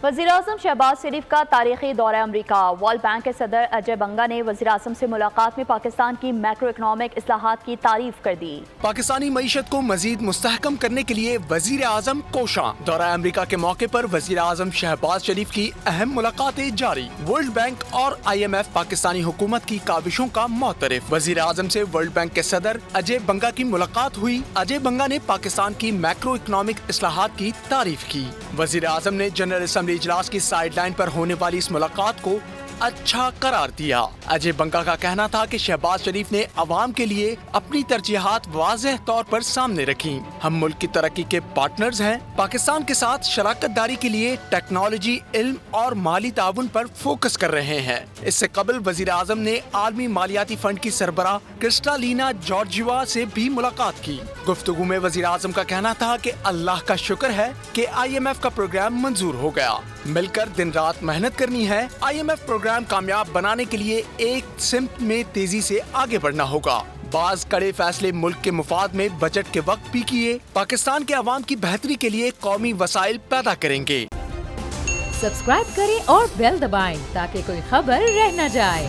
وزیراعظم شہباز شریف کا تاریخی دورہ امریکہ۔ ورلڈ بینک کے صدر اجے بنگا نے وزیراعظم سے ملاقات میں پاکستان کی میکرو اکنامک اصلاحات کی تعریف کر دی۔ پاکستانی معیشت کو مزید مستحکم کرنے کے لیے وزیر اعظم کوشاں۔ دورہ امریکہ کے موقع پر وزیر اعظم شہباز شریف کی اہم ملاقاتیں جاری۔ ورلڈ بینک اور IMF پاکستانی حکومت کی کاوشوں کا معترف۔ وزیر اعظم سے ورلڈ بینک کے صدر اجے بنگا کی ملاقات ہوئی۔ اجے بنگا نے پاکستان کی میکرو اکنامک اصلاحات کی تعریف کی۔ وزیر اعظم نے جنرل اسمبلی اجلاس کی سائیڈ لائن پر ہونے والی اس ملاقات کو اچھا قرار دیا۔ اجے بنگا کا کہنا تھا کہ شہباز شریف نے عوام کے لیے اپنی ترجیحات واضح طور پر سامنے رکھیں۔ ہم ملک کی ترقی کے پارٹنرز ہیں۔ پاکستان کے ساتھ شراکت داری کے لیے ٹیکنالوجی، علم اور مالی تعاون پر فوکس کر رہے ہیں۔ اس سے قبل وزیر اعظم نے عالمی مالیاتی فنڈ کی سربراہ کرسٹالینا جارجیوا سے بھی ملاقات کی۔ گفتگو میں وزیر اعظم کا کہنا تھا کہ اللہ کا شکر ہے کہ IMF کا پروگرام منظور ہو گیا۔ مل کر دن رات محنت کرنی ہے۔ IMF پروگرام کامیاب بنانے کے لیے ایک سمت میں تیزی سے آگے بڑھنا ہوگا۔ بعض کڑے فیصلے ملک کے مفاد میں بجٹ کے وقت بھی کیے، پاکستان کے عوام کی بہتری کے لیے قومی وسائل پیدا کریں گے۔ سبسکرائب کریں اور بیل دبائیں تاکہ کوئی خبر رہ نہ جائے۔